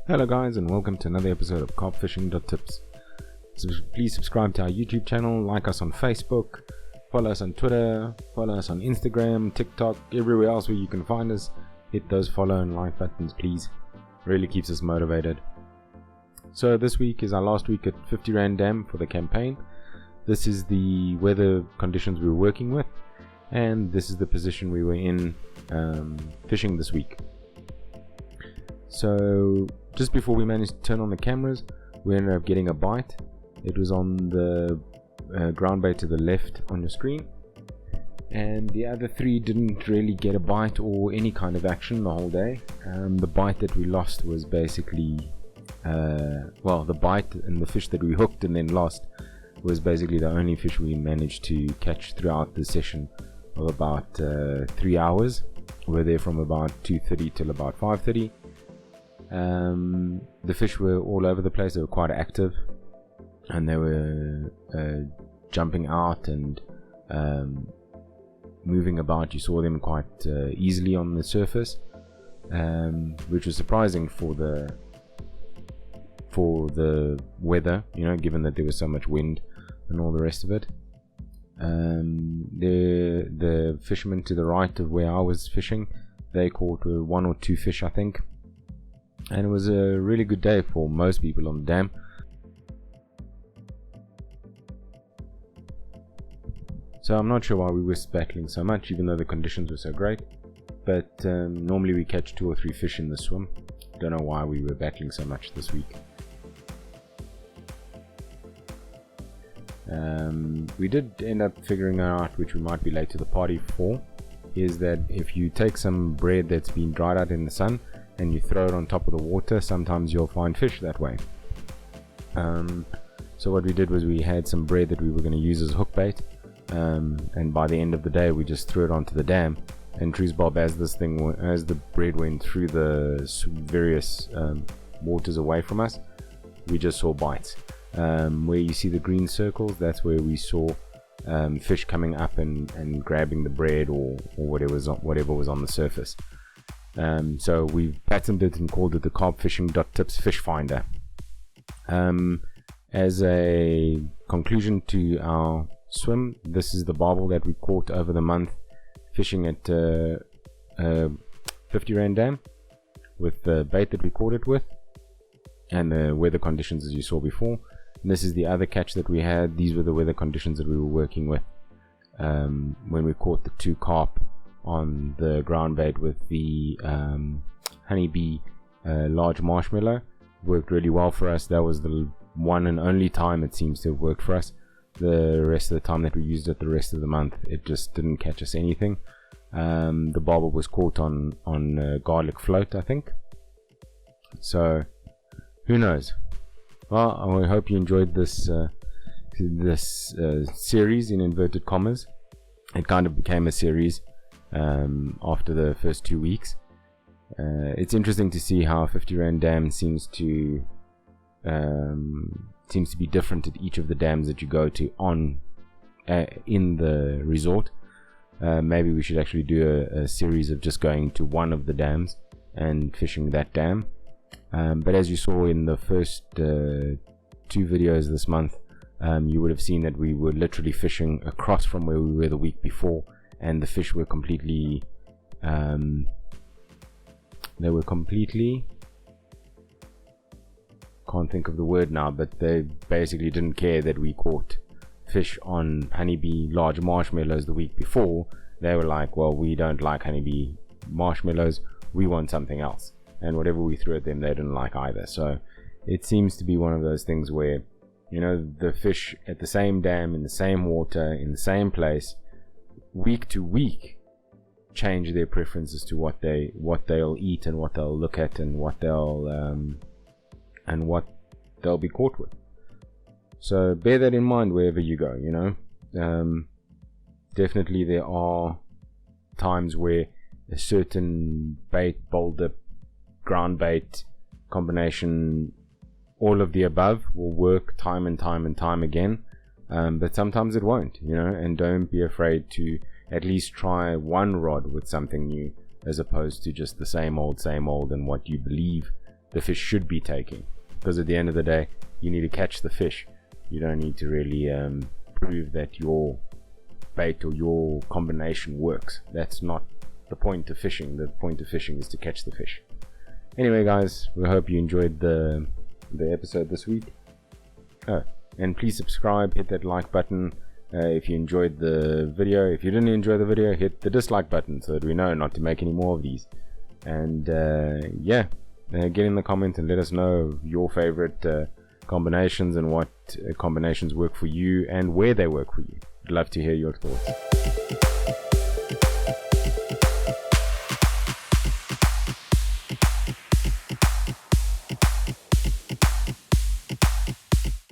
Hello guys, and welcome to another episode of CarpFishing.Tips. Please subscribe to our YouTube channel, like us on Facebook, follow us on Twitter, follow us on Instagram, TikTok, everywhere else where you can find us. Hit those follow and like buttons please, really keeps us motivated. So this week is our last week at 50 Rand Dam for the campaign. This is the weather conditions we were working with, and this is the position we were in fishing this week. So just before we managed to turn on the cameras, we ended up getting a bite. It was on the ground bait to the left on your screen, and the other three didn't really get a bite or any kind of action the whole day. The bite that we lost was basically the bite and the fish that we hooked and then lost was basically the only fish we managed to catch throughout the session of about 3 hours. We were there from about 2:30 till about 5:30. The fish were all over the place. They were quite active, and they were jumping out and moving about. You saw them quite easily on the surface, which was surprising for the weather, given that there was so much wind and all the rest of it. The fishermen to the right of where I was fishing, they caught 1 or 2 fish, I think. And it was a really good day for most people on the dam. So I'm not sure why we were battling so much, even though the conditions were so great. But normally we catch 2 or 3 fish in the swim. Don't know why we were battling so much this week. We did end up figuring out, which we might be late to the party for, is that if you take some bread that's been dried out in the sun and you throw it on top of the water, sometimes you'll find fish that way. So what we did was we had some bread that we were going to use as hook bait, and by the end of the day we just threw it onto the dam, and Trues Bob, as the bread went through the various waters away from us, we just saw bites. Where you see the green circles, that's where we saw fish coming up and grabbing the bread or whatever was on the surface. So we patented it and called it the CarpFishing.Tips fish finder. As a conclusion to our swim, this is the barbel that we caught over the month fishing at 50 Rand Dam with the bait that we caught it with and the weather conditions as you saw before. And this is the other catch that we had. These were the weather conditions that we were working with when we caught the 2 carp on the ground bait with the honeybee large marshmallow. Worked really well for us. That was the one and only time it seems to have worked for us. The rest of the time that we used it, the rest of the month, it just didn't catch us anything. The barbel was caught on garlic float, I think. So who knows. Well, I hope you enjoyed this series in inverted commas. It kind of became a series after the first 2 weeks. It's interesting to see how 50 Rand Dam seems to be different at each of the dams that you go to in the resort. Maybe we should actually do a series of just going to one of the dams and fishing that dam. But as you saw in the first 2 videos this month, you would have seen that we were literally fishing across from where we were the week before, and the fish were completely can't think of the word now, but they basically didn't care that we caught fish on honeybee large marshmallows the week before. They were like, well, we don't like honeybee marshmallows, we want something else. And whatever we threw at them, they didn't like either. So it seems to be one of those things where, the fish at the same dam, in the same water, in the same place, week to week, change their preferences to what they'll eat and what they'll look at and what they'll be caught with. So bear that in mind wherever you go. Definitely there are times where a certain bait, bowl dip, ground bait combination, all of the above, will work time and time again, but sometimes it won't, and don't be afraid to at least try one rod with something new, as opposed to just the same old and what you believe the fish should be taking, because at the end of the day you need to catch the fish. You don't need to really prove that your bait or your combination works. That's not the point of fishing. The point of fishing is to catch the fish. Anyway guys, we hope you enjoyed the episode this week. Oh, and please subscribe, hit that like button if you enjoyed the video. If you didn't enjoy the video, hit the dislike button so that we know not to make any more of these. And yeah, get in the comment and let us know your favorite combinations and what combinations work for you and where they work for you. I'd love to hear your thoughts.